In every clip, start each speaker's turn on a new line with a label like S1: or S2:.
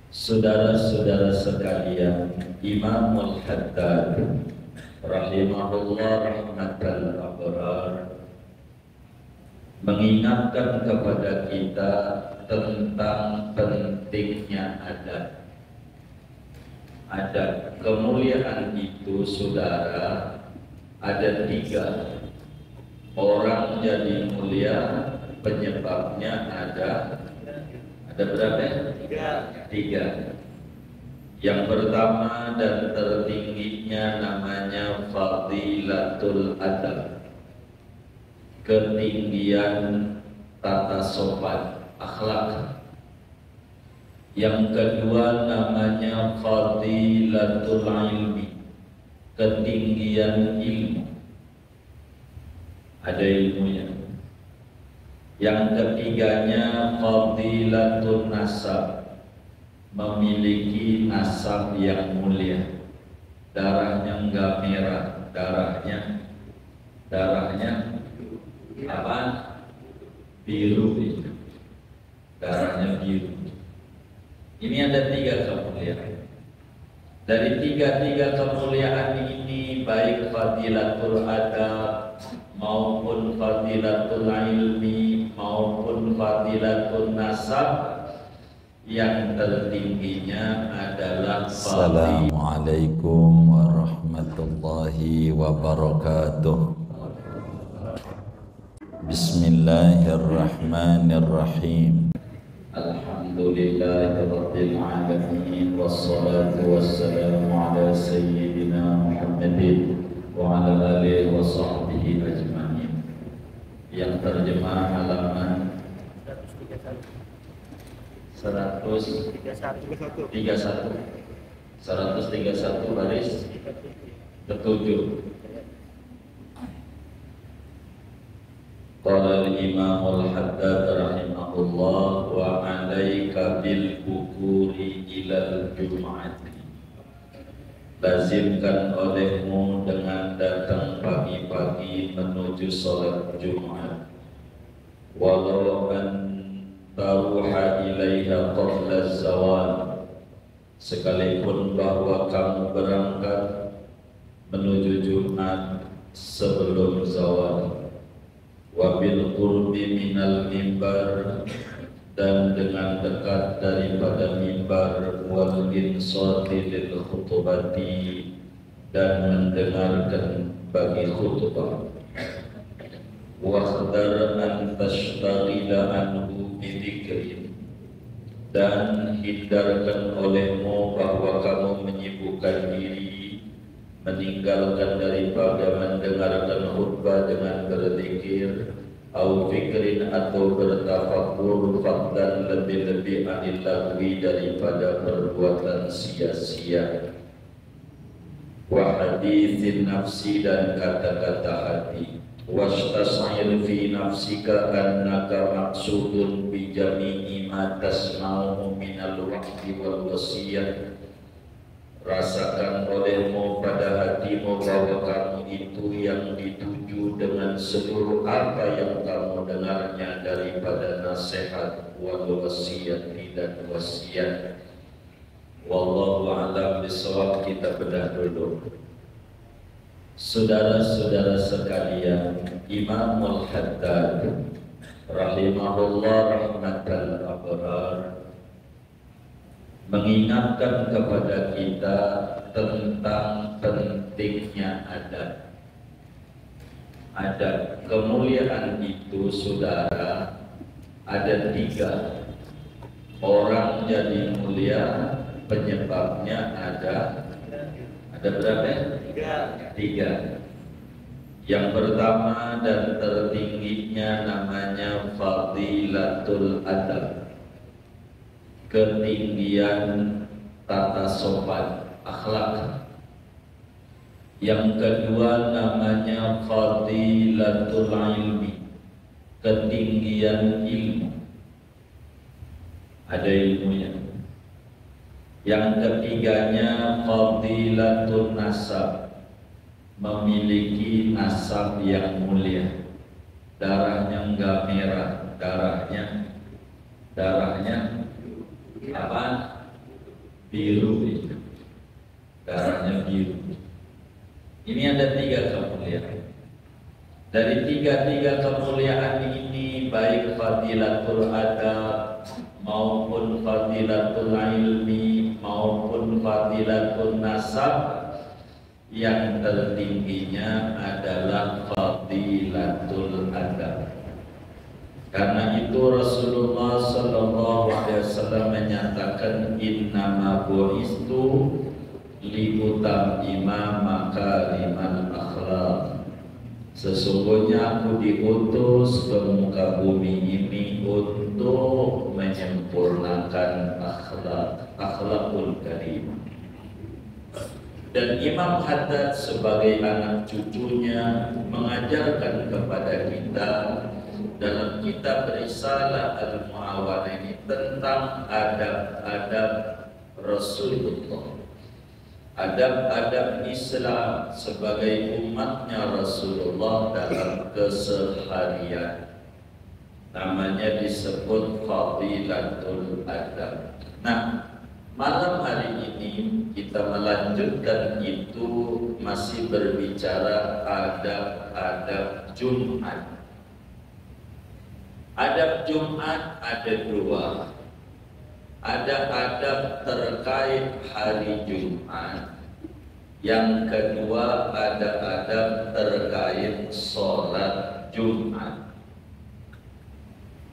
S1: Saudara-saudara sekalian, Imamul Haddad rahimahullah rahmatal abrar mengingatkan kepada kita tentang pentingnya adat. Adat kemuliaan itu, saudara, ada 3. Orang jadi mulia penyebabnya ada berapa? 3. Yang pertama dan tertingginya namanya fadilatul adab, ketinggian tata sopan akhlak. Yang kedua namanya fadilatul ilmi, ketinggian ilmu, ada ilmunya. Yang ketiganya fadilatul nasab, memiliki nasab yang mulia, darahnya enggak merah, darahnya apa? Biru, darahnya biru. Ini ada 3 kemuliaan. Dari 3 kemuliaan ini, baik fadilatul adab maupun fadilatul ilmi maupun fadilatul nasab, yang tertingginya adalah
S2: Assalamualaikum warahmatullahi wabarakatuh. Bismillahirrahmanirrahim.
S1: Alhamdulillahirabbil alamin, wassalatu wassalamu ala sayyidina Muhammadin wa ala alihi wa sahbihi ajma'in. Yang terjemah halaman 131 baris ke-7. Qala al-Imam al-Haddad rahimahullah wa 'alaika bil bukuri ilal jum'ati. Lazimkan olehmu dengan datang pagi-pagi menuju salat Jumat, walau an taruha ilaiha qabla zawal, sekalipun bahwa kamu berangkat menuju Jumat sebelum zawal. Wabil qurbi minal mimbar, dan dengan dekat daripada mimbar, wal insati lil khutbati, dan mendengarkan bagi khutbah. Wakhdar an tashtagila anhu bidzikrin, dan hindarkan olehmu bahwa kamu menyibukkan diri, meninggalkan daripada mendengarkan khutbah dengan berzikir, au fikrin atau bertafakur, fadlan lebih-lebih anil lagwi daripada perbuatan sia-sia, wa hadithin nafsi, dan kata-kata hati, wastas'ir fi nafsika annaka maqsudun bi jami'i ma tasma'u minal wa'di wal wasiyah. Rasakan olehmu pada hatimu bahwa kamu itu yang dituju dengan seluruh apa yang kamu dengarnya daripada nasihat wal wasiyati, dan wasiat. Wallahu a'lam bishawab. Kita bedah dulu. Saudara-saudara sekalian, Imamul Haddad rahimahullah rahmatal abrar mengingatkan kepada kita tentang pentingnya adat. Adat kemuliaan itu, saudara, ada 3. Orang jadi mulia penyebabnya ada berapa? 3. Yang pertama dan tertingginya namanya fadilatul adab, ketinggian tata sopan akhlak. Yang kedua namanya fadilatul ilmi, ketinggian ilmu, ada ilmunya. Yang ketiganya fadilatul nasab, memiliki nasab yang mulia, darahnya enggak merah, darahnya apa? biru itu. Darahnya biru. Ini ada 3 kemuliaan. Dari tiga kemuliaan ini, baik fadilatul adab maupun fadilatul ilmi maupun fadilatul nasab, yang tertingginya adalah fadilatul adab. Karena itu Rasulullah sallallahu alaihi wasallam menyatakan, innama bu'istu liutammima makarimal akhlaq. Sesungguhnya aku diutus ke muka bumi ini untuk menyempurnakan akhlakul karim. Dan Imam Haddad sebagai anak cucunya mengajarkan kepada kita dalam kitab Risalah Al-Mu'awana ini tentang adab-adab Rasulullah, adab-adab Islam sebagai umatnya Rasulullah dalam keseharian. Namanya disebut fadilatul adab. Nah, malam hari ini kita melanjutkan itu, masih berbicara adab-adab Jumat. Adab Jumat ada 2. Ada adab terkait hari Jumat. Yang kedua ada adab terkait sholat Jumat.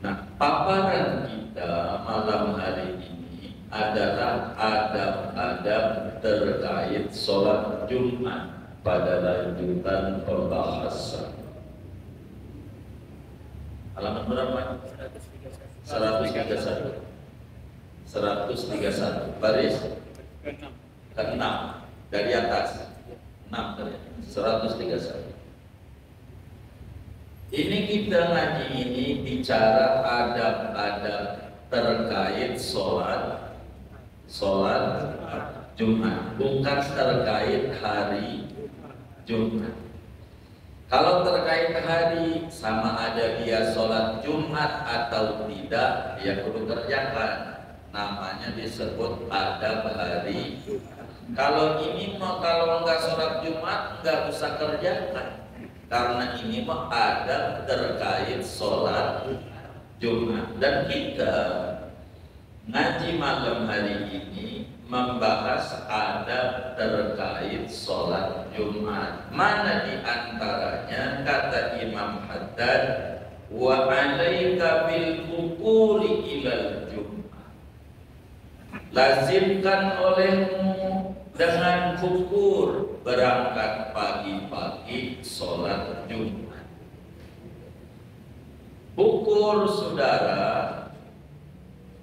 S1: Nah, paparan kita malam hari ini adalah adab-adab terkait sholat Jumat pada lanjutan pembahasan. Halaman berapa? 131. 131. Baris ke-6 dari atas. 6 dari atas. 131. Ini kita ngaji ini bicara adab-adab terkait sholat Jumat, bukan terkait hari Jumat. Kalau terkait hari, sama ada dia sholat Jumat atau tidak, dia perlu kerjakan. Namanya disebut adab hari. Kalau ini mau, kalau enggak sholat Jumat, enggak usah kerjakan. Karena ini mau adab terkait sholat Jumat. Dan kita ngaji malam hari ini membahas adab terkait sholat Jumat. Mana di antaranya kata Imam Haddad, wa 'alaika bil bukuri ilal Jumat. Lazimkan olehmu dengan bukur, berangkat pagi-pagi sholat Jumat. Bukur, saudara,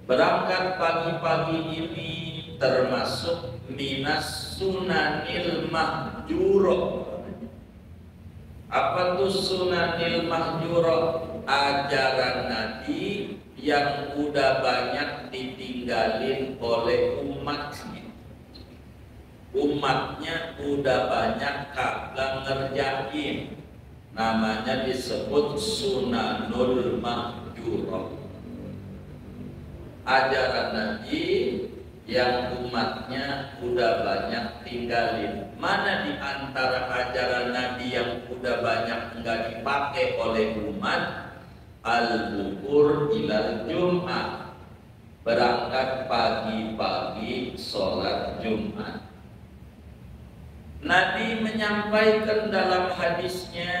S1: berangkat pagi-pagi ini termasuk minas sunanil mahjuro. Apa tuh sunanil mahjuro? Ajaran Nabi yang udah banyak ditinggalin oleh umatnya. Umatnya udah banyak kagak ngerjain. Namanya disebut sunanul mahjuro. Ajaran Nabi yang umatnya udah banyak tinggalin. Mana di antara ajaran Nabi yang udah banyak enggak dipakai oleh umat? Al-bukur ilal Jum'ah, berangkat pagi-pagi sholat Jumat. Nabi menyampaikan dalam hadisnya,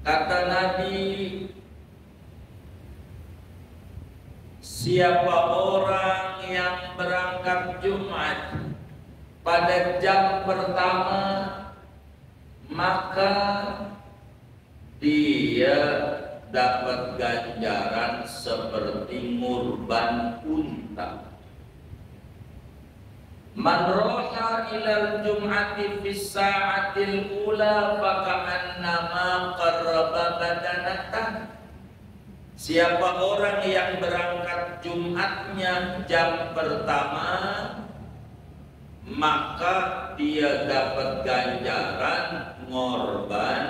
S1: kata Nabi, siapa orang yang berangkat Jumat pada jam pertama, maka dia dapat ganjaran seperti ngurban unta. Man roha ilal jum'ati fis sa'atil ula faka'annama qarraba badanatan. Siapa orang yang berangkat Jumatnya jam pertama, maka dia dapat ganjaran ngorban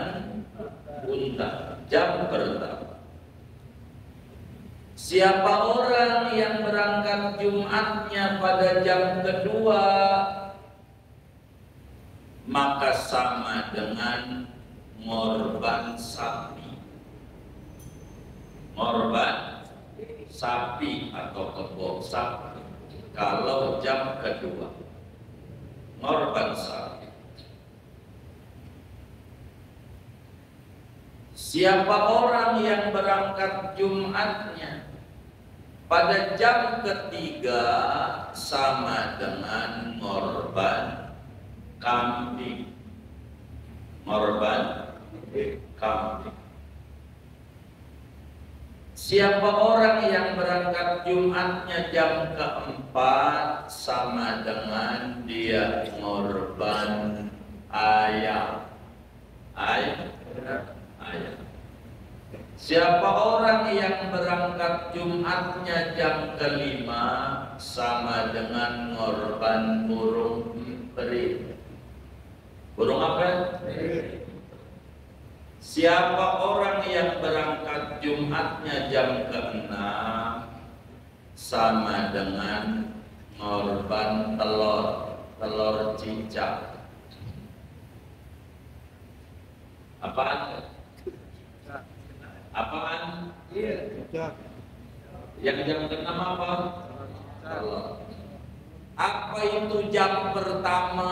S1: unta jam pertama. Siapa orang yang berangkat Jumatnya pada jam kedua, maka sama dengan ngorban sapi. Ngorban sapi atau kebo sapi kalau jam kedua. Ngorban sapi. Siapa orang yang berangkat Jumatnya pada jam ketiga, sama dengan ngorban kambing. Ngorban kambing. Siapa orang yang berangkat Jumatnya jam keempat, sama dengan dia ngorban ayam. Ayam. Siapa orang yang berangkat Jumatnya jam kelima, sama dengan ngorban burung peri. Burung apa? Siapa orang yang berangkat Jumatnya jam keenam, sama dengan ngorban telur cicak. Apaan? Apaan? Yang jam keenam apa? Telur. Apa itu jam pertama?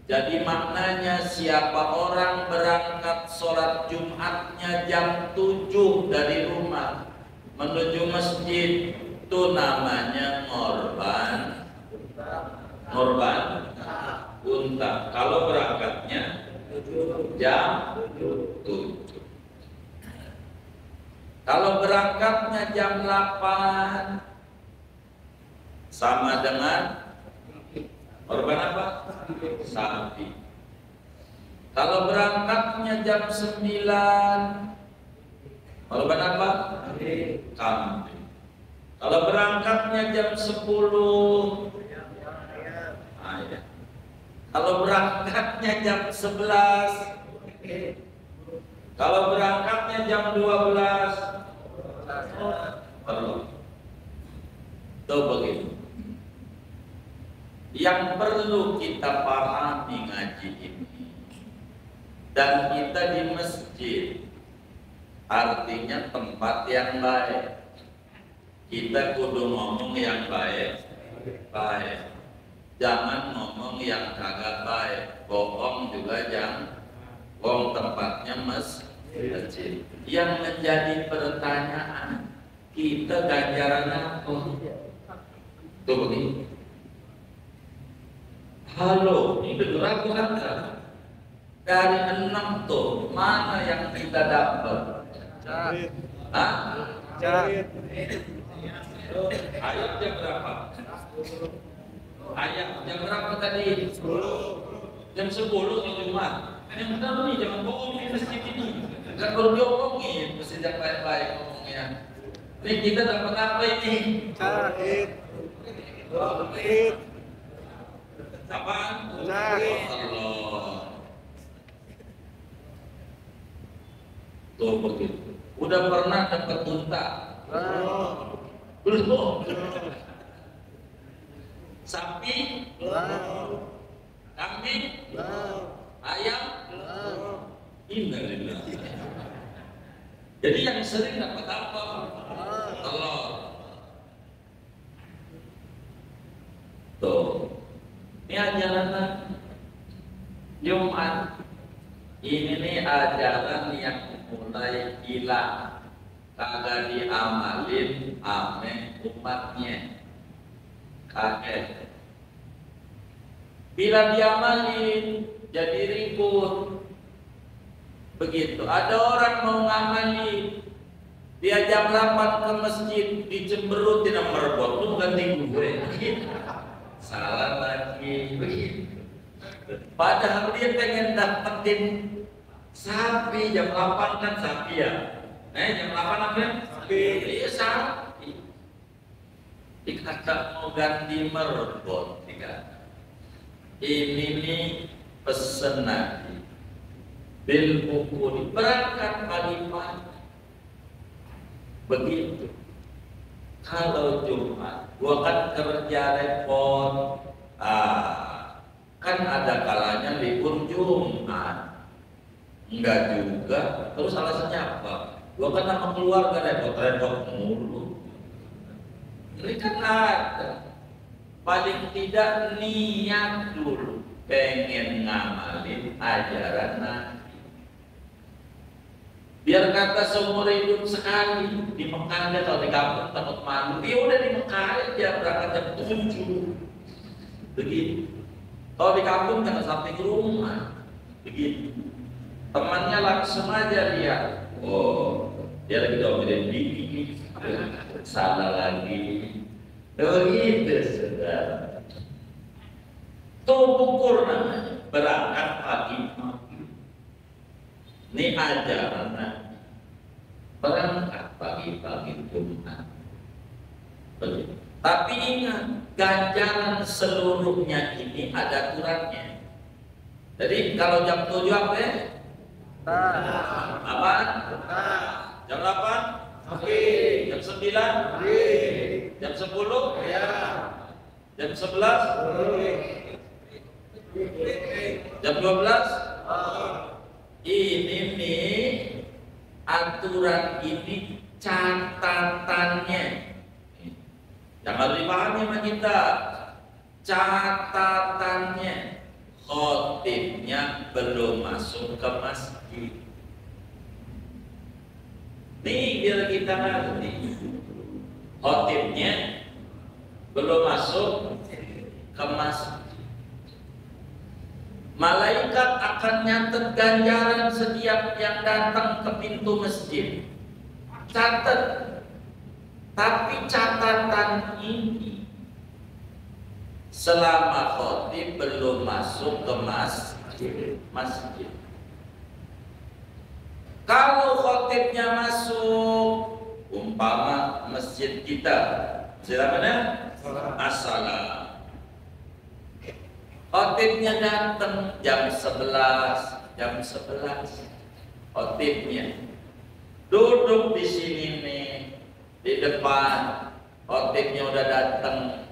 S1: Jadi maknanya siapa orang berangkat sholat Jumatnya jam 7 dari rumah menuju masjid, itu namanya ngorban unta. Kalau berangkatnya jam 7. Kalau berangkatnya jam 8, sama dengan korban apa? Sapi. Kalau berangkatnya jam 9, korban apa? Kambing. Kalau berangkatnya jam 10, ayam. Kalau berangkatnya jam 11, kalau berangkatnya jam 12, perlu. Tuh begitu. Yang perlu kita pahami ngaji ini, dan kita di masjid artinya tempat yang baik. Kita kudu ngomong yang baik. Jangan ngomong yang kagak baik. Bohong juga jangan. Bohong tempatnya masjid. Yang menjadi pertanyaan, kita ganjaran apa? Tuh begini. Halo, ini ragu anda. Dari 6 tuh, mana yang kita dapat? Hah? Ayat jam berapa? Ayat jam berapa tadi? 10. Jam 10 di rumah. Yang benar nih, jangan bohong di masjid ini. Gak perlu diomongin, mesti yang baik-baik ngomongnya. Ini kita dapat apa ini? Apaan? Allah. Tuh begitu. Udah pernah dapat unta? Belum. Sapi? Kambing? Ayam? Innalillah. Jadi yang sering dapat apa? Telur. Tuh. Ini ajaran Jumat. Ini nih ajaran yang mulai hilang, kagak diamalin ame umatnya. Kakek. Bila diamalin jadi ribut. Begitu. Ada orang mau ngamalin, dia jam 8 ke masjid, dicemberutin sama merbot, lu ganti gue. Salah lagi begitu. Padahal dia pengen dapetin sapi jam 8 kan sapi ya. Jam 8 apa ya? Sapi. Iya sapi. Dikata mau ganti merbot, dikata. Ini nih pesen Nabi. Bil buku berangkat pagi-pagi. Begitu. Kalau Jumat, gua kan kerja repot. Kan ada kalanya libur Jumat. Enggak juga. Terus alasannya apa? Gua kan sama keluarga repot-repot mulu. Ini kan ada. Paling tidak niat dulu pengen ngamalin ajaran Nabi. Biar kata seumur hidup sekali di Mekah aja, kalau di kampung takut malu. Dia udah di Mekah aja berangkat jam 7. Begitu. Kalau di kampung jangan sampai ke rumah. Begitu. Temannya langsung aja lihat. Oh, dia lagi domelin bibi. Salah lagi. Begitu saudara. Tubuh namanya berangkat pagi-pagi. Ini ajaran Nabi. Berangkat pagi-pagi Jumat. Tapi ingat, ganjaran seluruhnya ini ada aturannya. Jadi kalau jam 7 apa ya? Apa? Jam 8? Oke. Jam 9? Oke. Jam 10? Ya. Jam 11? Jam 12? Ini nih aturan ini catatannya. Jangan dipahami sama kita. Catatannya, khotibnya belum masuk ke masjid. Nih biar kita ngerti. Khotibnya belum masuk ke masjid. Malaikat akan nyatet ganjaran setiap yang datang ke pintu masjid. Catat. Tapi catatan ini selama khotib belum masuk ke masjid. Kalau khotibnya masuk, umpama masjid kita, silakan assalam. Khotibnya datang jam 11, khotibnya duduk di sini nih, di depan, khotibnya udah datang,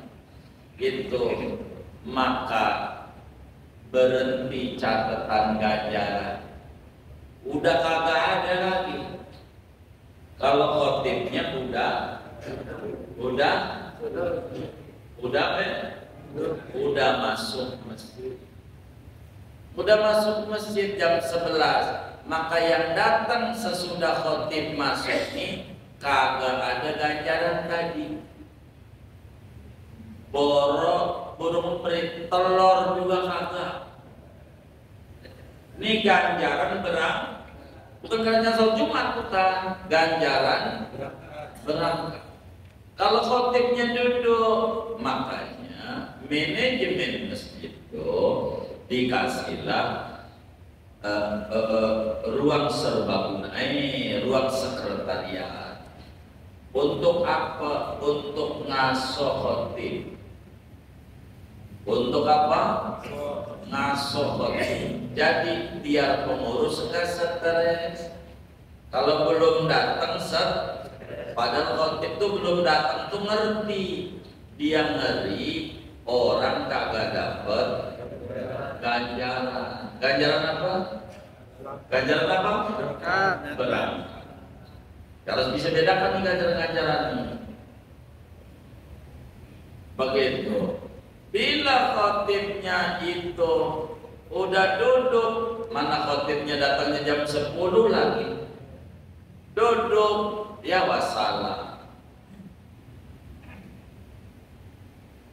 S1: gitu, maka berhenti catatan ganjaran. Udah kagak ada lagi. Kalau khotibnya udah masuk masjid. Udah masuk masjid jam 11, maka yang datang sesudah khotib masuk nih kagak ada ganjaran tadi. Burung perit telur juga kagak. Ini ganjaran bukan ganjaran sholat Jumat, bukan ganjaran berangkat. Kalau khotibnya duduk, makanya manajemen masjid itu dikasihlah ruang serbaguna, ruang sekretariat. Untuk apa? Untuk ngasoh khotib. Untuk apa? Ngasoh khotib. Jadi biar pengurus nggak stres. Kalau belum datang padahal khotib itu belum datang tuh ngerti. Dia ngeri orang kagak dapet ganjaran. Ganjaran apa? Ganjaran apa? Berangkat. Harus bisa bedakan nih ganjaran-ganjaran ini. Begitu. Bila khotibnya itu udah duduk, mana khotibnya datangnya jam 10 lagi. Duduk, ya wassalam.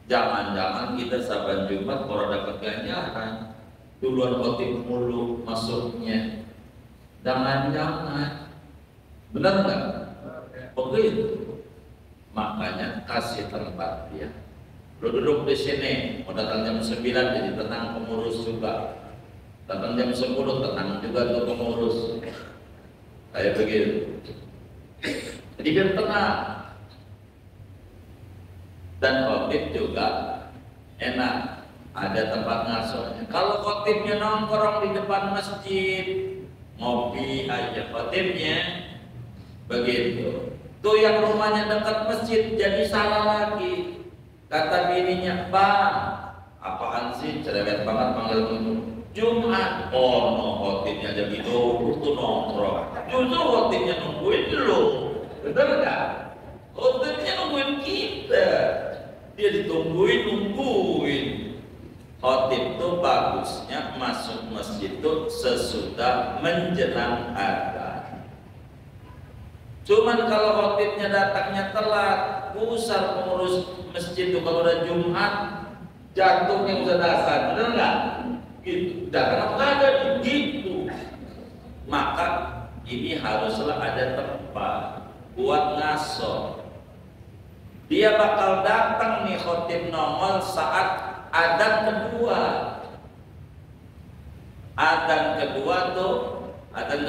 S1: Jangan-jangan kita saban Jumat kalau dapat ganjaran duluan khotib mulu masuknya. Jangan-jangan. Benar nggak? Begitu. Makanya kasih tempat dia. Lu duduk di sini, mau datang jam 9 jadi tenang, pengurus juga. Datang jam 10 tenang juga tuh pengurus. Kayak begitu. Jadi biar tenang. Dan khotib juga enak, ada tempat ngasuhnya. Kalau khotibnya nongkrong di depan masjid, ngopi aja khotibnya, begitu. Tuh yang rumahnya dekat masjid jadi salah lagi. Kata bininya, "Bang, apaan sih cerewet banget panggil kamu? Jumat." "Oh no, khotibnya jadi dulu tuh nongkrong." "Justru khotibnya nungguin lo." Betul nggak? Khotibnya nungguin kita. Dia nungguin. Khotib tuh bagusnya masuk masjid tuh sesudah menjelang adzan. Cuman kalau khotibnya datangnya telat, pusar pengurus masjid itu kalau udah Jumat, jantungnya udah dasar, bener nggak? Gitu. Dan ada gitu. Maka ini haruslah ada tempat buat ngaso. Dia bakal datang nih khotib nongol saat adzan kedua. Adzan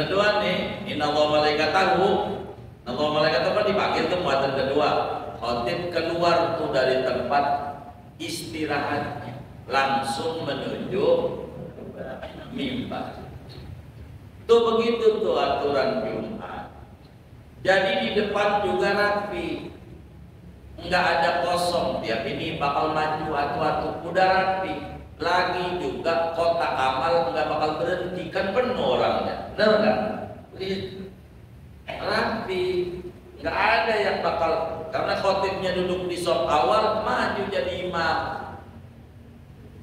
S1: kedua nih, innallaha malaikatahu. Allah malaikat apa dipanggil tuh muadzin kedua. Khotib keluar tuh dari tempat istirahatnya langsung menuju mimbar. Tuh begitu tuh aturan Jumat. Jadi di depan juga rapi, nggak ada kosong. Tiap ini bakal maju atu-atu, udah rapi. Lagi juga kotak amal nggak bakal berhenti, kan penuh orangnya, benar nggak? Rapi, nggak ada yang bakal, karena khotibnya duduk di sop awal maju jadi imam,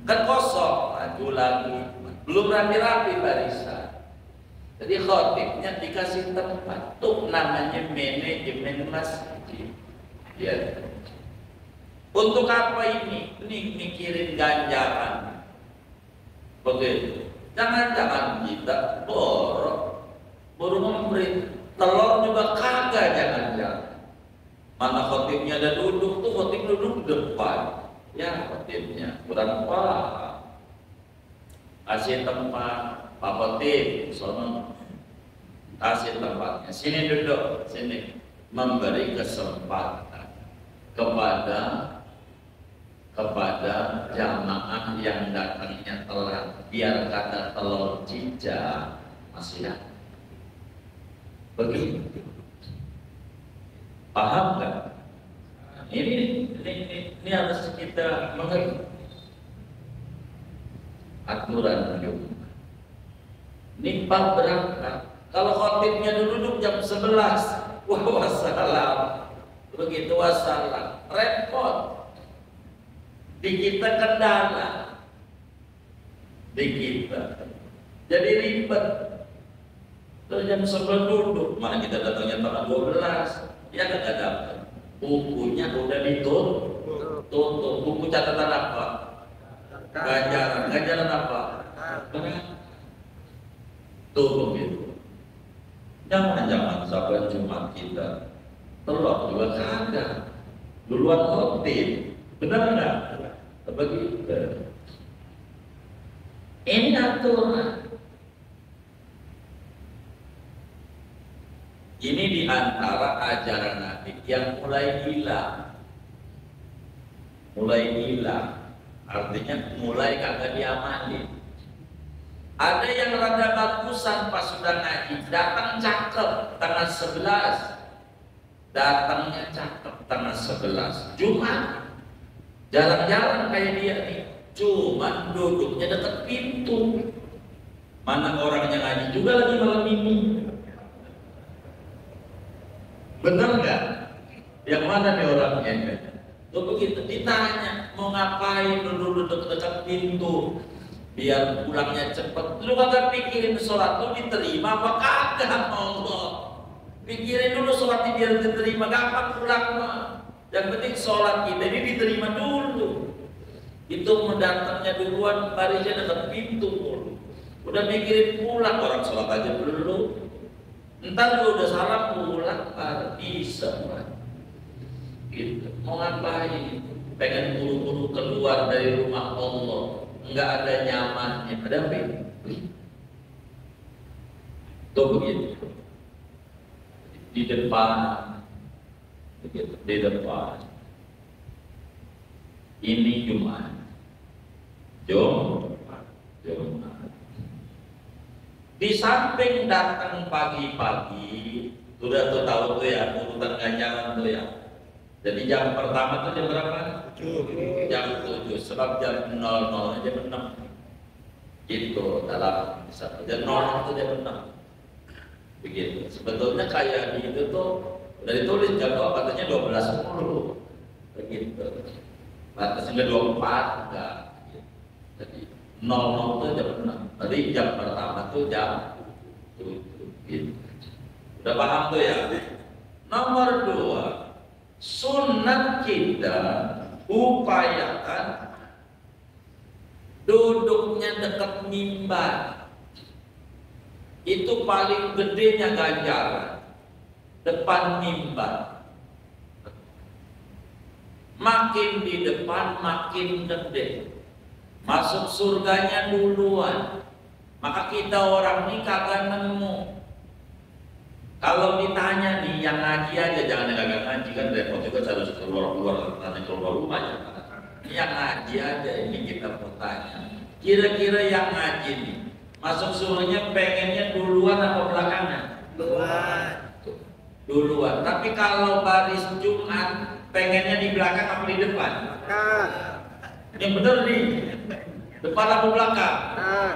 S1: kan kosong, maju lagi, belum rapi-rapi barisan. Jadi khotibnya dikasih tempat, tuh namanya manajemen masjid. Ya. Untuk apa ini? Ini mikirin ganjaran. Begitu. Jangan-jangan kita baru memberi. Telur juga kagak, jangan-jangan. Mana khotibnya ada duduk, tuh khotib duduk depan. Ya khotibnya kurang paham. Kasih tempat, Pak Khotib, sono kasih tempatnya. Sini duduk, sini. Memberi kesempatan kepada jamaah yang datangnya telat, biar kata telur cicak masih ada. Begitu. Paham nggak? Ini harus kita mengerti aturan Jumat. Ini Pak berangkat. Kalau khotibnya duduk jam 11, wassalam. Begitu wassalam, repot. Di kita kendala. Di kita. Jadi ribet. Terus jam 11 duduk, mana kita datangnya tanggal 12, ya nggak dapat. Bukunya udah ditutup. Buku catatan apa? Ganjaran apa? Tuh begitu. Jangan sahabat Jumat kita telur juga kagak. Duluan khotib, benar nggak? Begitu. Ini aturan. Ini diantara ajaran Nabi yang mulai hilang. Artinya mulai kagak diamali. Ada yang rada bagusan pas sudah ngaji, datang cakep tanggal 11. Datangnya cakep tanggal 11 Jumat. Jarang-jarang kayak dia nih. Cuman duduknya dekat pintu. Mana orangnya ngaji juga lagi malam ini. Benar nggak? Yang mana nih orangnya? Tuh begitu ditanya mau ngapain, duduk dekat pintu biar pulangnya cepet. Lu kagak pikirin sholat lu diterima apa kagak? Allah, pikirin dulu sholatnya biar diterima, gampang pulang mah. Yang penting sholat kita ini diterima dulu. Itu mendatangnya duluan, barisnya dekat pintu. Udah mikirin pulang, orang sholat aja belum. Entar lu udah salah pulang, bisa man. Gitu. Mau ngapain? Pengen buru-buru keluar dari rumah Allah, nggak ada nyamannya. Ada apa? Tuh begitu. Di depan, begitu. Di depan. Ini Jumat. Jumat. Di samping datang pagi-pagi, Sudah tuh tahu tuh ya urutan ganjaran tuh ya. Jadi jam pertama tuh jam berapa? Jam 7. Sebab jam 00 jam 6. Gitu dalam satu jam 00 tuh jam 6. Begitu. Sebetulnya kayak gitu tuh udah ditulis jam katanya 12.10. Begitu. Batasnya 24 enggak. Jadi 00 tuh jam 6. Tadi jam pertama tuh jam 7. Gitu. Udah paham tuh ya? Nomor 2, sunat kita upayakan duduknya dekat mimbar. Itu paling gedenya ganjaran. Depan mimbar. Makin di depan makin gede. Masuk surganya duluan. Maka kita orang ini kagak nemu. Kalau ditanya nih yang ngaji aja, jangan yang kagak ngaji kan repot juga harus keluar nanti keluar rumah ya. Yang ngaji aja ini kita mau tanya. Kira-kira yang ngaji nih masuk surganya pengennya duluan apa belakangan? Duluan. Tapi kalau baris Jumat pengennya di belakang apa di depan? Yang bener nih. Depan apa belakang?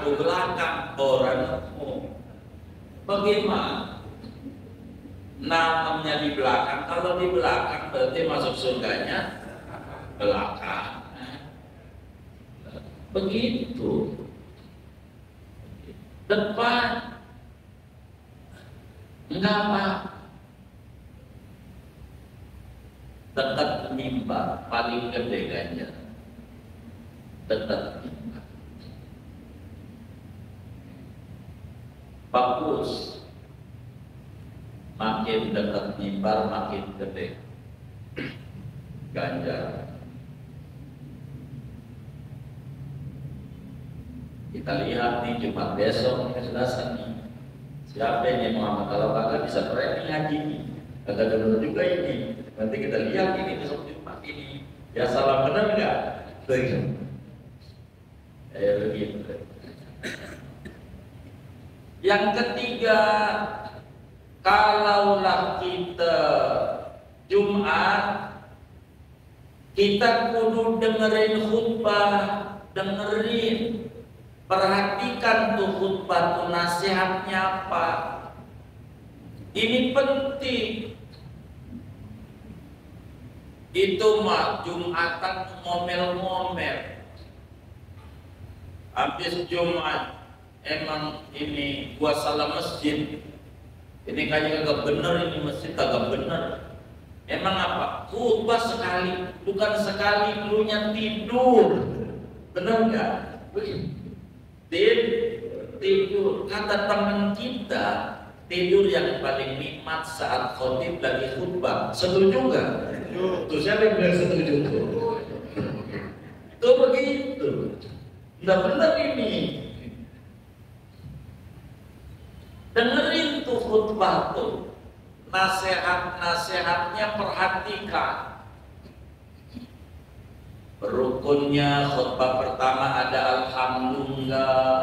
S1: Belakang orang. Bagaimana? Namanya di belakang. Kalau di belakang berarti masuk surganya belakang. Begitu. Depan enggak apa. Dekat mimbar paling gede ganjaran. Dekat mimbar. Bagus. Makin dekat mimbar makin gede ganjaran. Kita lihat nih Jumat besok ini keselasan nih. Siapa ini Muhammad kalau kagak bisa training ngaji nih. Kagak benar juga ini. Nanti kita lihat ini besok Jumat ini. Ya salah benar enggak? Begitu. Yang ketiga, kalaulah kita Jumat, kita kudu dengerin khutbah, dengerin, perhatikan tuh khutbah tuh nasihatnya apa. Ini penting. Itu mah Jumatan ngomel-ngomel. Habis Jumat, emang ini gua salah masjid. Ini kayaknya kagak bener, ini masjid kagak bener. Emang apa? Khutbah sekali, bukan sekali dulunya tidur. Bener nggak? Tidur. Kata teman kita, tidur yang paling nikmat saat khotib lagi khutbah. Setuju nggak? Tuh siapa yang bilang setuju? Tuh begitu. Nggak bener ini. Dengerin tuh khutbah tuh, nasihat-nasihatnya perhatikan. Rukunnya khutbah pertama ada alhamdulillah,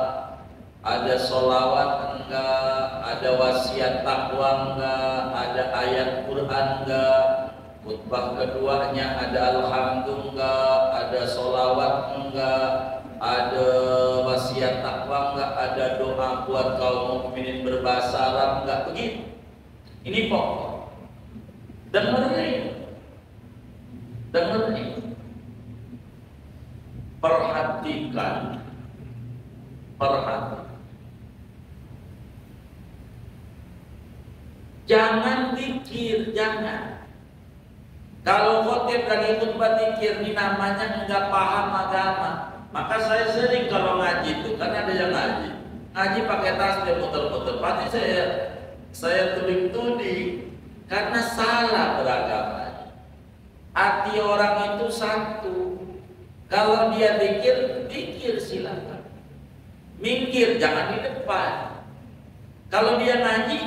S1: ada sholawat enggak, ada wasiat takwa enggak, ada ayat Quran enggak. Khutbah keduanya ada alhamdulillah, ada sholawat enggak, ada wasiat takwa enggak, ada doa buat kaum mukminin berbahasa Arab enggak. Begitu. Ini pokok. Dengerin. Perhatikan. Jangan pikir, jangan. Kalau khotib lagi khutbah pikir, ini namanya enggak paham agama. Maka saya sering kalau ngaji itu, kan ada yang ngaji pakai tasbih muter-muter. Pasti saya tuding-tuding karena salah beragama. Hati orang itu satu. Kalau dia pikir silakan. Minggir, jangan di depan. Kalau dia ngaji.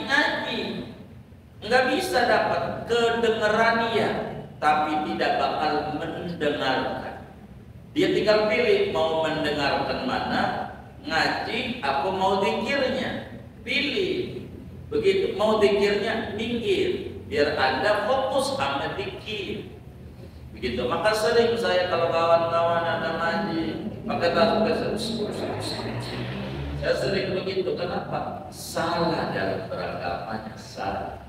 S1: Enggak bisa dapat kedengaran dia, tapi tidak bakal mendengarkan. Dia tinggal pilih mau mendengarkan mana, ngaji apa mau zikirnya. Pilih. Begitu mau zikirnya minggir, biar Anda fokus sama zikir. Begitu. Maka sering saya kalau kawan-kawan ada ngaji, pakai tasbih, saya sering begitu. Kenapa? Salah dalam beragamannya, salah.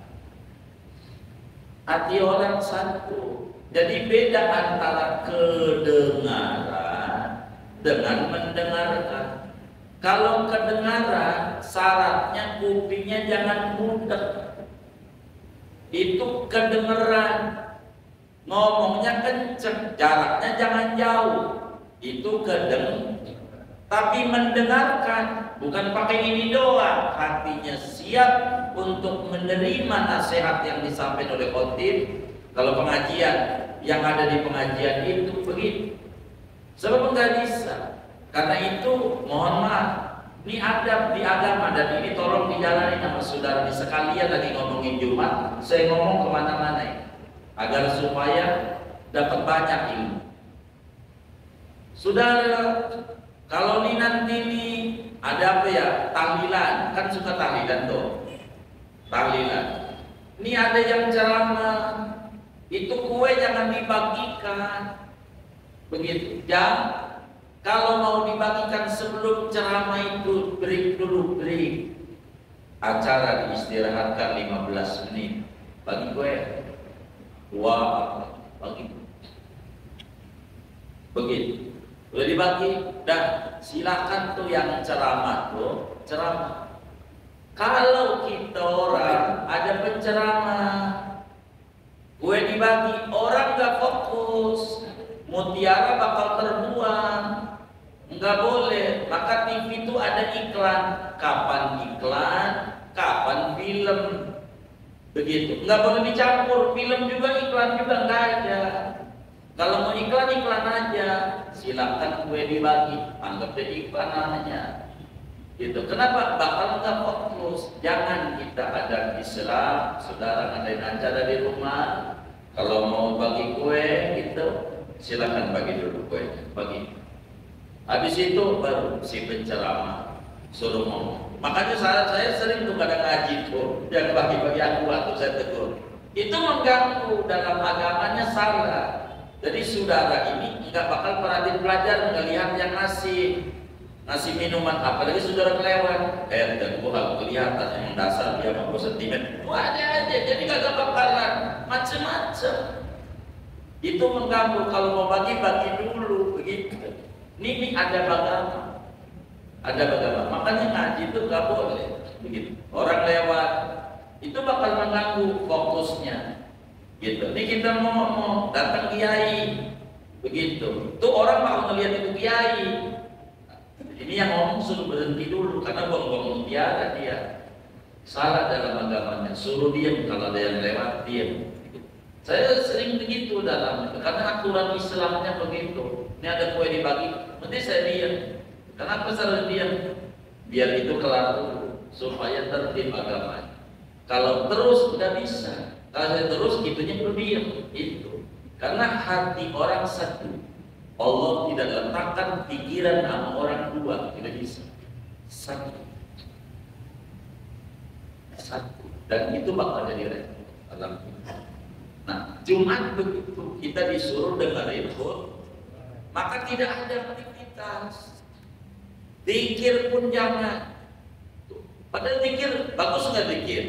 S1: Hati orang satu. Jadi beda antara kedengaran dengan mendengarkan. Kalau kedengaran, syaratnya kupingnya jangan butek. Itu kedengaran. Ngomongnya kenceng, jaraknya jangan jauh. Itu kedengaran. Tapi mendengarkan, bukan pakai ini doang. Hatinya siap untuk menerima nasihat yang disampaikan oleh khotib. Kalau pengajian, yang ada di pengajian itu begitu. Sebab nggak bisa. Karena itu mohon maaf, ini adab di agama dan ini tolong dijalani sama saudara di sekalian lagi ngomongin Jumat. Saya ngomong kemana-mana ya, agar supaya dapat banyak ilmu. Saudara, kalau ini nanti nih ada apa ya, tahlilan, kan suka tahlilan tuh, tahlilan. Ini ada yang ceramah. Itu kue jangan dibagikan. Begitu. Kalau mau dibagikan sebelum ceramah itu break dulu, break. Acara diistirahatkan 15 menit. Bagi kue. Wah, bagi. Begitu. Udah dibagi, dah silakan tuh yang ceramah tuh, ceramah. Kalau kita orang ada penceramah, gue dibagi, orang gak fokus, mutiara bakal terbuang, nggak boleh. Maka TV itu ada iklan, kapan film, begitu. Nggak boleh dicampur, film juga iklan juga nggak ada. Kalau mau iklan aja, silakan gue dibagi, anggap jadi iklan namanya. Gitu. Kenapa? Bakal nggak fokus. Jangan kita ada Islam, saudara ngadain acara di rumah. Kalau mau bagi kue, gitu, silakan bagi dulu kue, bagi. Habis itu baru si penceramah suruh ngomong. Makanya saya sering tuh kadang ngaji tuh, jangan bagi-bagi aku waktu saya tegur. Itu mengganggu dalam agamanya salah. Jadi saudara ini nggak bakal perhatiin pelajar ngelihat yang ngasih minuman, apalagi saudara kelewat, dan gua kelihatan yang dasar dia mau sentimen, wah ada aja, jadi kagak bakalan macem-macem. Itu mengganggu. Kalau mau bagi dulu, begitu. Ini ada agama, makanya ngaji itu nggak boleh, begitu. Orang lewat, itu bakal mengganggu fokusnya, gitu. Ini kita mau ngomong, datang kiai, begitu. Tuh orang mau ngelihat itu kiai. Ini yang ngomong suruh berhenti dulu karena buang-buang mutiara dia. Salah dalam agamanya. Suruh diam kalau ada yang lewat, diam. Saya sering begitu dalam, karena aturan Islamnya begitu. Ini ada kue dibagi, nanti saya diam. Kenapa saya diam? Biar itu kelar dulu, supaya tertib agamanya. Kalau terus udah bisa. Kalau saya terus, itunya berdiam. Itu karena hati orang satu. Allah tidak letakkan pikiran sama orang dua, tidak bisa. Satu. Dan itu bakal jadi repot. Nah, Jumat begitu kita disuruh dengerin khutbah, maka tidak ada aktivitas. Zikir pun jangan. Padahal zikir bagus nggak zikir?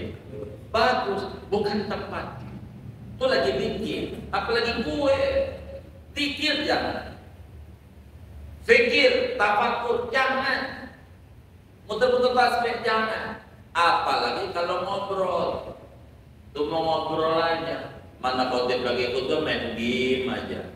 S1: Bagus, bukan tempat. Itu lagi zikir, apalagi gue zikir jangan. Fikir, tafakur, jangan. Muter-muter tasbih, jangan. Apalagi kalau ngobrol. Tuh mau ngobrol aja. Mana khotib lagi khutbah main game aja.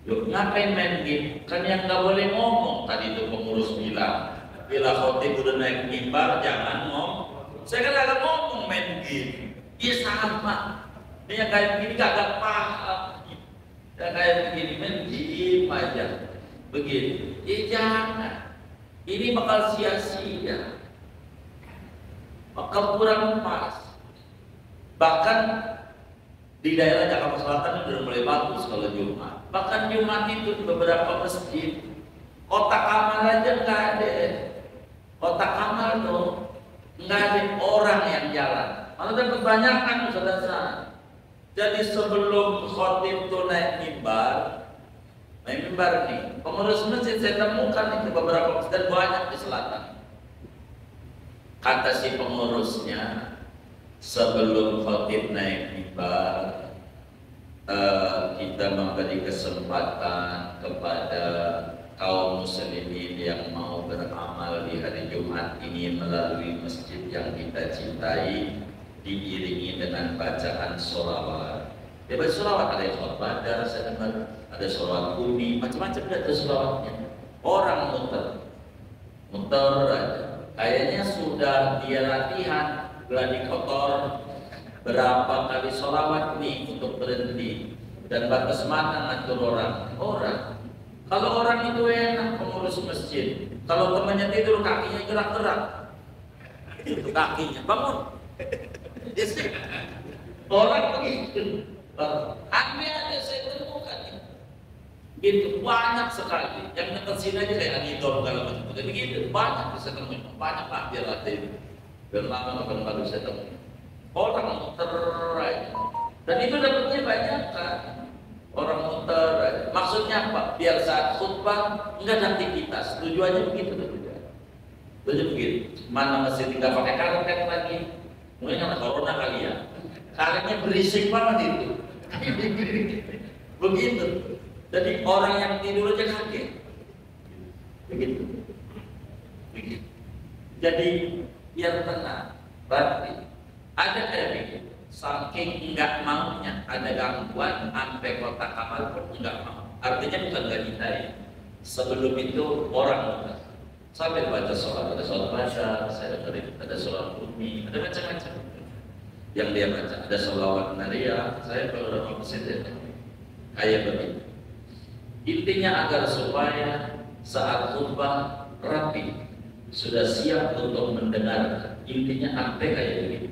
S1: Loh, ngapain main game? Kan yang nggak boleh ngomong. Tadi itu pengurus bilang, bila khotib udah naik mimbar, jangan ngomong. Saya kan agak ngomong main game. Iya sama. Ini yang kayak begini kagak paham. Yang kayak begini main game aja. Begitu, jangan. Ini bakal sia-sia, bakal kurang pas. Bahkan di daerah Jakarta Selatan sudah mulai bagus kalau Jumat. Bahkan Jumat itu di beberapa masjid, kotak amal aja nggak ada. Kotak amal tuh nggak ada. Orang Kalau dapat banyak kan selesai. Jadi sebelum khotib itu naik mimbar nih, pengurus masjid saya temukan itu beberapa masjid banyak di selatan. Kata si pengurusnya, sebelum khotib naik mimbar, kita memberi kesempatan kepada kaum muslimin yang mau beramal di hari Jumat ini melalui masjid yang kita cintai, diiringi dengan bacaan sholawat. Dia baca sholawat, ada yang sholawat badar, saya dengar, ada sholawat bumi, macam-macam ada sholawatnya. Orang muter aja. Kayaknya sudah dia latihan, gladi kotor, berapa kali sholawat nih untuk berhenti dan batas mana ngatur orang. Kalau orang itu enak pengurus masjid, kalau temannya tidur kakinya gerak-gerak, itu kakinya bangun. Orang begitu, ada saya temukan gitu banyak sekali. Yang dekat sini aja kayak Anidor kalau macam itu begitu banyak saya temukan, banyak lah dia latih. Berlama makan baru saya temukan. Orang muter aja. Dan itu dapatnya banyak kan. Orang muter aja. Maksudnya apa? Biar saat khutbah enggak ada aktivitas. Tujuannya begitu. Tujuannya begitu. Mana masih tinggal pakai karet lagi. Mungkin karena corona kali ya. Karetnya berisik banget itu. Begitu. Jadi orang yang tidur aja kaget. Begitu. Jadi biar tenang. Berarti ada kayak begitu. Saking enggak maunya, ada gangguan sampai kotak kamar pun enggak mau. Artinya bukan gak ditarik. Sebelum itu orang sampai baca sholat, ada sholat baca, saya dengerin, ada sholat bumi, ada macam-macam. Yang dia baca, ada sholawat naria, saya kalau udah mau kesini kayak begitu. Intinya agar supaya saat khutbah rapi, sudah siap untuk mendengar. Intinya sampai kayak begitu.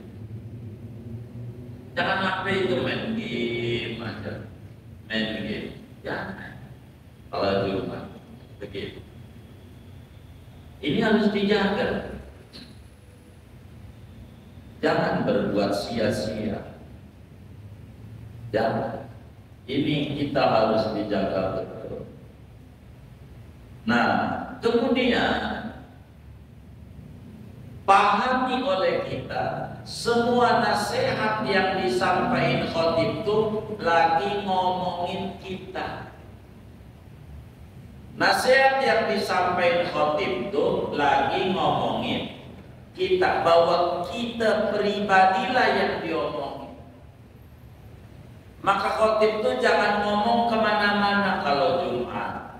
S1: Jangan sampai itu main game aja, main game. Jangan. Kalau di rumah begitu. Ini harus dijaga. Jangan berbuat sia-sia. Jangan. Ini kita harus dijaga betul. Nah, kemudian pahami oleh kita, semua nasihat yang disampaikan khotib itu lagi ngomongin kita. Nasihat yang disampaikan khotib itu lagi ngomongin kita, bahwa kita pribadilah yang diomongin. Maka khotib itu jangan ngomong kemana-mana kalau Jumat,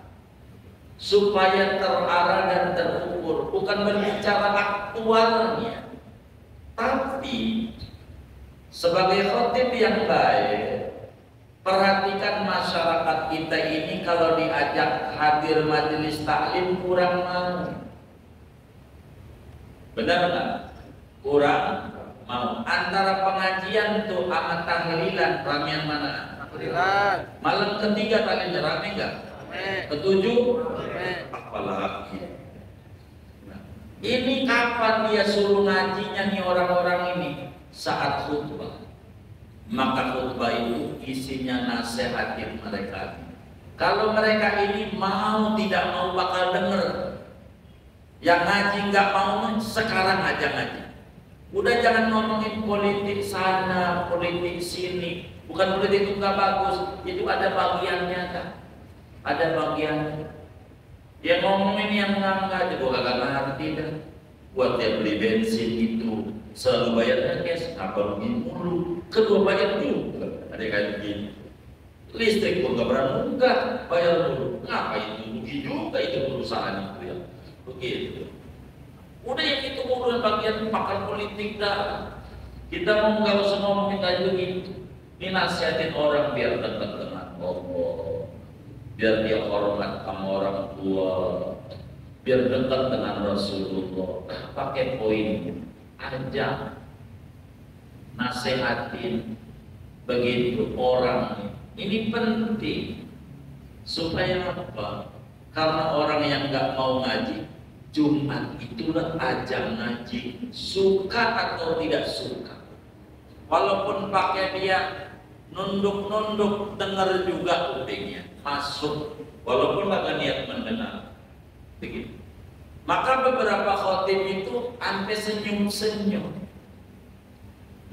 S1: supaya terarah dan terukur, bukan berbicara aktualnya, tapi sebagai khotib yang baik, perhatikan masyarakat kita ini kalau diajak hadir majelis taklim kurang mau. Benar nggak? Kurang mau. Antara pengajian tuh sama tahlilan, ramian mana?
S3: Tahlilan.
S1: Malam ketiga tahlilan rame nggak? Ketujuh? Apalagi. Nah, ini kapan dia suruh ngajinya nih orang-orang ini? Saat khutbah. Maka khutbah itu isinya nasihatin mereka. Kalau mereka ini mau tidak mau bakal denger. Yang ngaji nggak mau, sekarang aja ngaji. Udah jangan ngomongin politik sana, politik sini. Bukan politik itu nggak bagus, itu ada bagiannya kan. Ada bagiannya. Dia ngomongin yang enggak aja, gua kagak ngerti dah. Buat dia beli bensin itu selalu bayarnya cash, apa rugi mulu. Kedua bayar juga, ada kayak begini. Listrik pun nggak pernah nunggak, bayar dulu. Ngapain rugi juga itu perusahaan itu ya. Begitu. Udah yang itu urusan bagian pakar politik dah. Kita mau nggak usah ngomongin kayak begitu. Ini nasihatin orang biar dekat dengan Allah, biar dia hormat sama orang tua, biar dekat dengan Rasulullah. Pakai poin aja, nasihatin begitu orang. Ini penting supaya apa? Karena orang yang nggak mau ngaji, Jumat itulah ajang ngaji, suka atau tidak suka. Walaupun pakai dia nunduk-nunduk, dengar juga kupingnya, masuk. Walaupun kagak niat mendengar. Begitu. Maka beberapa khotib itu sampai senyum-senyum.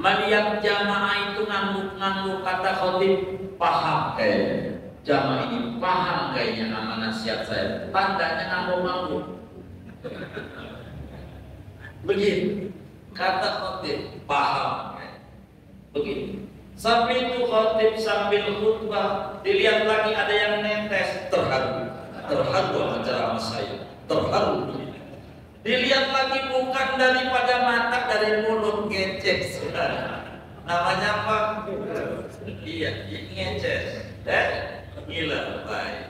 S1: Melihat jamaah itu ngangguk-ngangguk, kata khotib, paham kayaknya. Jamaah ini paham kayaknya sama nasihat saya. Tandanya ngangguk-ngangguk. Begitu. Kata khotib, paham. Begitu. Sampai itu khotib sambil khutbah, dilihat lagi ada yang netes, terharu sama ceramah saya, terharu. Dilihat lagi bukan daripada mata, dari mulut, ngeces. Namanya apa? Iya, ngeces. Gila, baik.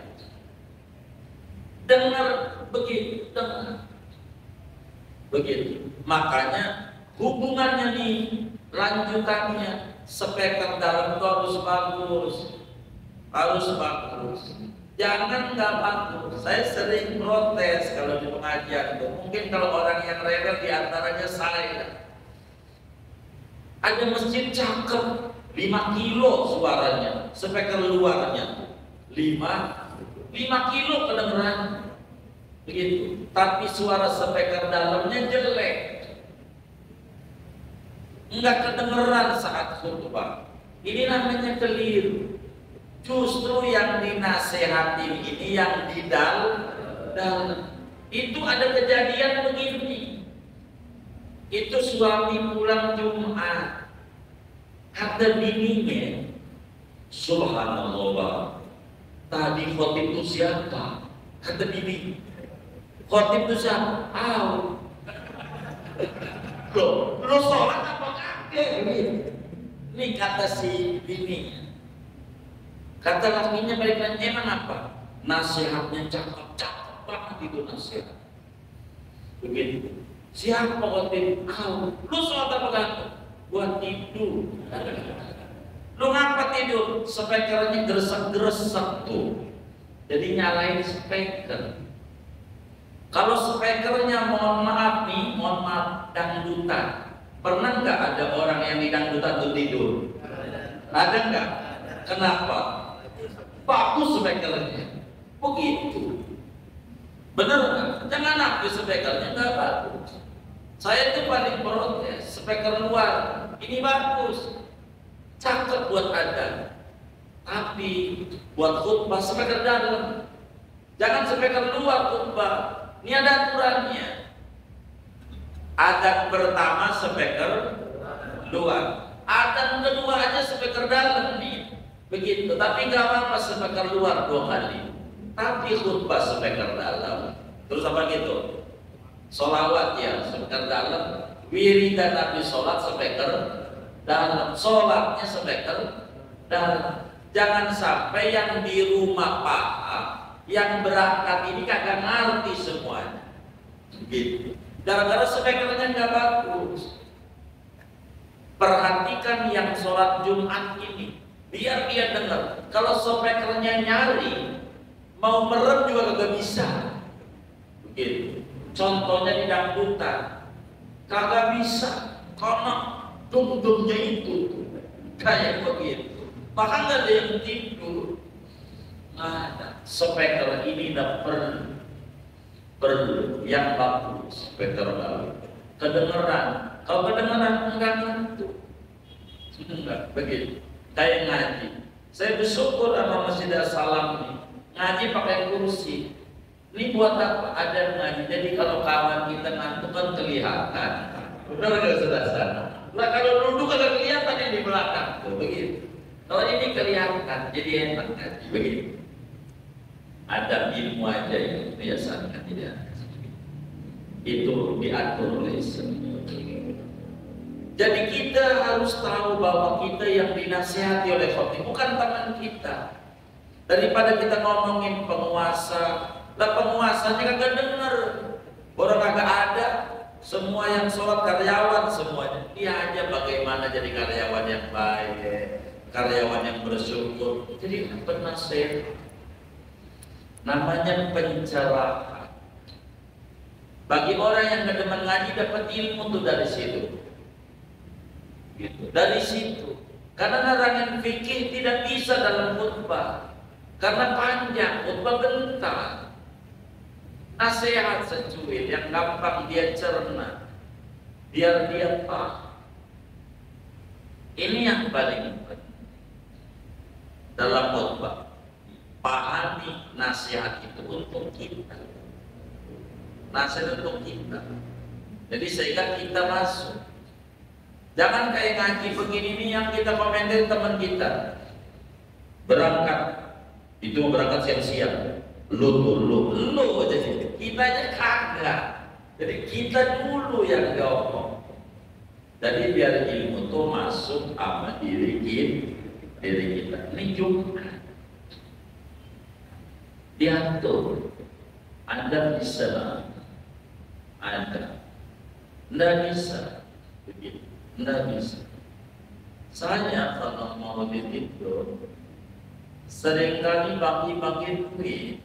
S1: Dengar begitu, dengar begitu. Makanya hubungannya nih, lanjutannya, speaker dalam itu harus bagus. Jangan nggak bagus. Saya sering protes kalau di pengajian itu. Mungkin kalau orang yang rewel diantaranya saya. Ada masjid cakep, 5 kilo suaranya, speaker luarnya 5 kilo kedengeran. Begitu. Tapi suara speaker dalamnya jelek, enggak kedengeran saat khutbah. Ini namanya keliru. Justru yang dinasehatin ini yang di dalam. Itu ada kejadian begini. Itu suami pulang Jumat, kata bininya, subhanallah, tadi khotib itu siapa? Kata bini, khotib itu siapa? Loh, lu sholat apa kagak? Ini kata si bininya. Kata lakinya balik lagi, emang apa? Nasihatnya cakep banget itu nasihat. Begitu. Siapa khotib? Lu sholat apa kagak? Buat tidur. Lu ngapa tidur? Speakernya gresek-gresek tuh. Jadi nyalain speaker. Kalau speakernya mohon maaf, dangdutan. Pernah nggak ada orang yang di dangdutan tuh tidur? Ada nggak? Kenapa? Bagus speakernya. Begitu. Bener nggak? Jangan aktif speakernya, nggak bagus. Saya tuh paling protes, speaker luar ini bagus, cakep buat adzan, tapi buat khutbah speaker dalam. Jangan speaker luar khutbah. Ini ada aturannya. Adzan pertama speaker luar, adzan kedua aja speaker dalam nih. Begitu. Tapi nggak apa-apa speaker luar 2 kali. Tapi khutbah speaker dalam. Terus apa gitu? Sholawat ya speaker dalam. Wiridan Nabi sholat speaker dalam. Sholatnya speaker dalam. Jangan sampai yang di rumah paham, yang berangkat ini kagak ngerti semuanya. Gitu. Gara-gara speakernya nggak bagus. Perhatikan yang sholat Jumat ini, biar dia dengar. Kalau speakernya nyari, mau merem juga kagak bisa. Begitu. Contohnya di dangdutan, kagak bisa karena dum-dumnya itu kayak begitu. Maka nggak ada yang tidur. Ada speaker ini perlu yang bagus, speaker bagus. Kedengeran, kalau kedengeran enggak ngantuk. Enggak begitu. Kayak ngaji. Saya bersyukur sama Masjid As-Salam nih. Ngaji pakai kursi. Ini buat apa? Ada ngaji. Jadi kalau kawan kita ngantuk kan kelihatan. Benar nggak saudara? Nah kalau duduk kan kelihatan yang di belakang. Tuh, begitu. Kalau ini kelihatan, jadi enak ngaji. Begitu. Ada ilmu aja yang biasanya tidak. Itu diatur oleh semua. Jadi kita harus tahu bahwa kita yang dinasihati oleh khotib bukan tangan kita. Daripada kita ngomongin penguasa, lah penguasanya kagak denger, orang kagak ada, semua yang sholat karyawan semuanya. Dia aja bagaimana jadi karyawan yang baik, karyawan yang bersyukur. Jadi penasihat, namanya pencerahan. Bagi orang yang demen ngaji dapat ilmu tuh dari situ. Gitu. Dari situ, karena nerangin fikih tidak bisa dalam khutbah, karena panjang, khutbah bentar. Nasihat secuil yang gampang dia cerna, biar dia paham. Ini yang paling penting dalam khutbah. Pahami nasihat itu untuk kita, nasihat untuk kita. Jadi sehingga kita masuk. Jangan kayak ngaji begini nih yang kita komentar teman kita berangkat, itu mau berangkat siang-siang, lu jadi kita aja kagak. Jadi kita dulu yang ngomong. Jadi biar ilmu itu masuk sama diri kita. Ini juga diatur. Anda bisa, Anda tidak bisa begitu. Tidak bisa. Saya kalau mau itu seringkali bagi-bagi duit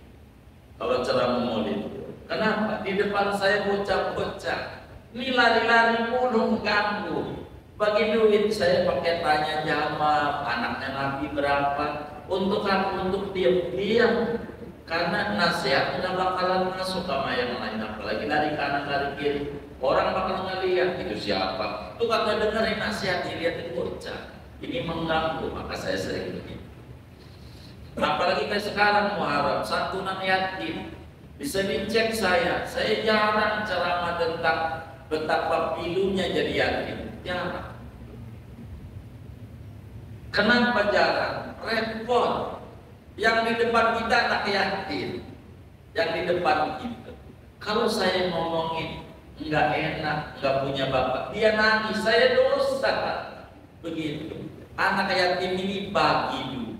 S1: kalau ceramah maulid. Kenapa? Di depan saya bocah-bocah, ini lari-lari mulu mengganggu. Bagi duit saya pakai tanya jawab, anaknya Nabi berapa? Untuk apa? Untuk diam-diam. Karena nasihat tidak bakalan masuk sama yang lain, apalagi dari kanan dari kiri. Orang bakal ngelihat itu siapa. Itu kagak dengerin nasihat, dilihatin bocah. Ini mengganggu, maka saya sering begitu. Apalagi kayak sekarang Muharram, santunan yatim. Bisa dicek saya jarang ceramah tentang betapa pilunya jadi yatim. Jarang. Kenapa jarang? Repot. Yang di depan kita anak yatim, yang di depan kita. Kalau saya ngomongin nggak enak, nggak punya bapak, dia nangis, saya dosa. Begitu. Anak yatim ini bagi dulu,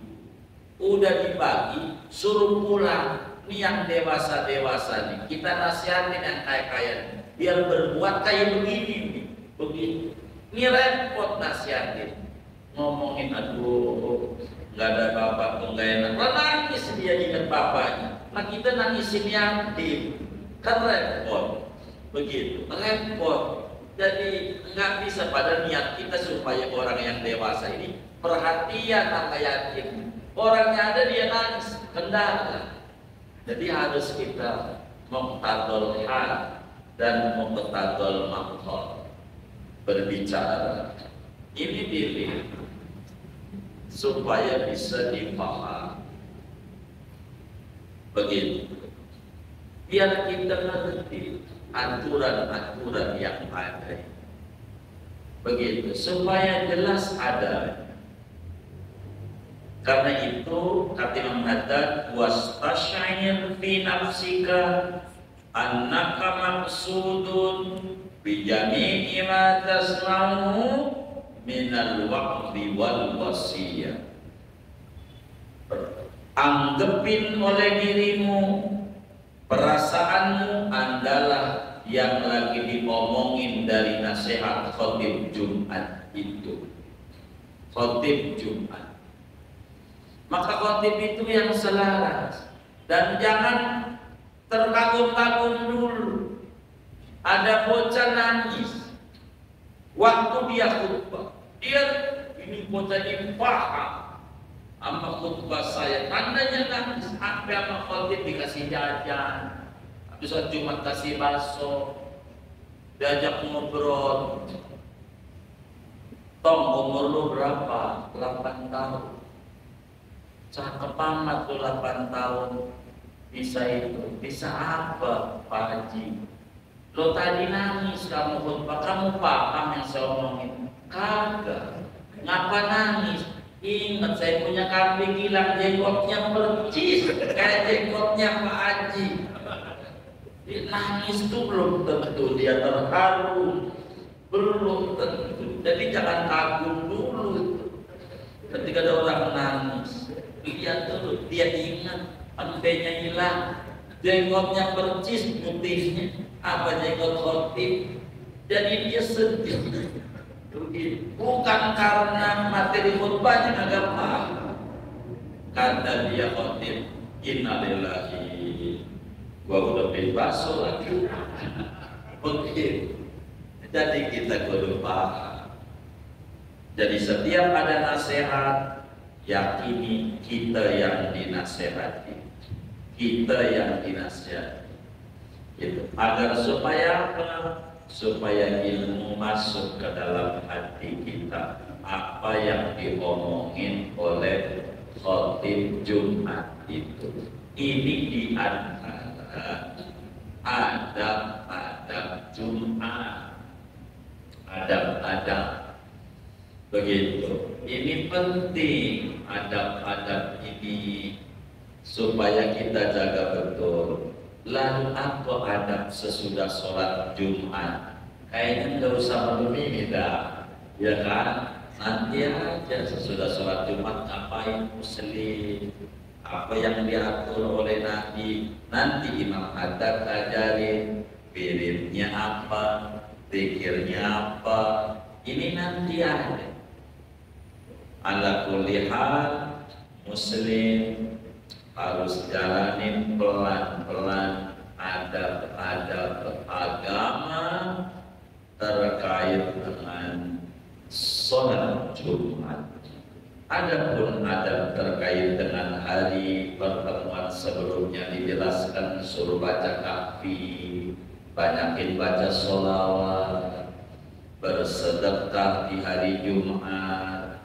S1: udah dibagi, suruh pulang. Ini yang dewasa-dewasa nih, kita nasihatin yang kaya-kaya, biar berbuat kayak begini nih, begitu. Ini repot nasihatin, ngomongin aduh, nggak ada bapak tuh nggak enak, nangis dia ingat bapaknya. Nah kita nangisin yatim, kan repot. Begitu, repot. Jadi nggak bisa, pada niat kita supaya orang yang dewasa ini perhatian sama yatim. Orangnya ada dia nangis, kendala. Jadi harus kita muqtadul hal dan muqtadul maqal. Berbicara ini diri supaya bisa dipahami. Begitu. Biar kita mengerti aturan-aturan yang ada. Begitu, supaya jelas ada. Karena itu kata Imam Haddad, wastash'ir fi nafsika annaka maqsudun bi jami'i ma tasma'u minal wa'di wal wasiyah. Anggapin oleh dirimu, perasaanmu adalah yang lagi diomongin dari nasihat khotib Jumat itu. Khotib Jumat. Maka khotib itu yang selaras. Dan jangan terkagum-kagum dulu. Ada bocah nangis waktu dia khutbah. Dia ini bocah ini paham sama khutbah saya. Tandanya nangis sampai sama khotib dikasih jajan. Habis Jumat kasih bakso, diajak ngobrol. Tom, umur lu berapa? 8 tahun. Cakep amat tuh 8 tahun. Bisa itu. Bisa apa Pak Haji? Lo tadi nangis kamu khutbah, kamu paham yang saya omongin? Kagak. Ngapa nangis? Ingat saya punya kambing hilang, jenggotnya percis kayak jenggotnya Pak Haji. Nangis tuh belum tentu dia terharu, belum tentu. Jadi jangan kagum dulu. Ketika ada orang nangis, lihat dulu, dia ingat ambenya hilang, jenggotnya percis putihnya, apa jenggot khotib. Jadi dia sedih. Bukan karena materi khutbahnya agak paham. Kata dia khotib, innalillahi, gua udah bebas lagi. Begitu. Jadi kita kudu paham. Jadi setiap ada nasihat, yakini kita yang dinasehati, kita yang dinasehati. Itu agar supaya apa? Supaya ilmu masuk ke dalam hati kita. Apa yang diomongin oleh khotib Jumat itu. Ini di antara adab-adab Jumat, adab-adab begitu. Ini penting adab-adab ini supaya kita jaga betul. Lalu apa adab sesudah sholat Jumat? Kayaknya nggak usah menemui dah, ya kan? Nanti aja sesudah sholat Jumat ngapain muslim? Apa yang diatur oleh Nabi? Nanti Imam Haddad ajarin wiridnya apa, zikirnya apa. Ini nanti ada. Ala kulli hal muslim harus jalanin pelan-pelan adab-adab agama terkait dengan sholat Jumat. Adapun adab terkait dengan hari pertemuan sebelumnya dijelaskan, suruh baca kahfi, banyakin baca sholawat, bersedekah di hari Jumat.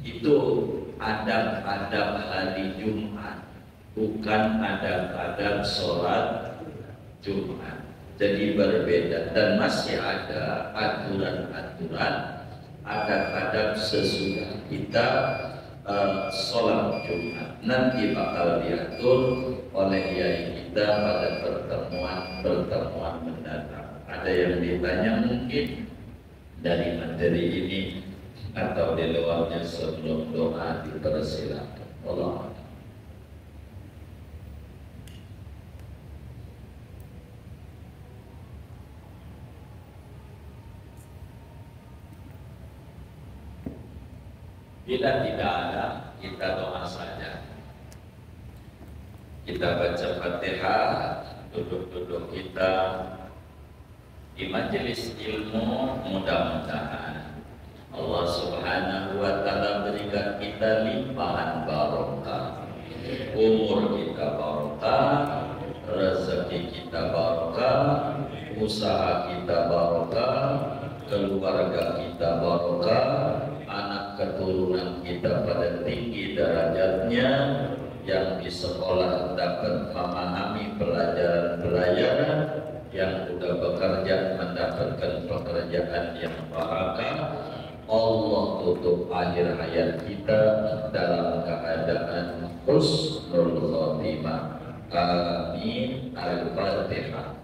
S1: Itu adab-adab hari Jumat, bukan adab-adab sholat Jumat. Jadi berbeda dan masih ada aturan-aturan adab-adab sesudah kita sholat Jumat. Nanti bakal diatur oleh yai kita pada pertemuan mendatang. Ada yang ditanya mungkin dari materi ini atau di luarnya, sebelum doa dipersilakan. Allah. Bila tidak ada, kita doa saja. Kita baca Fatihah, duduk-duduk kita di majelis ilmu. Mudah-mudahan Allah Subhanahu wa Ta'ala berikan kita limpahan barokah, umur kita barokah, rezeki kita barokah, usaha kita barokah, keluarga kita barokah, anak keturunan kita pada tinggi derajatnya, yang di sekolah dapat memahami pelajaran-pelajaran, yang sudah bekerja mendapatkan pekerjaan yang barakah. Allah tutup akhir hayat kita dalam keadaan husnul khotimah. Amin. Al-Fatihah.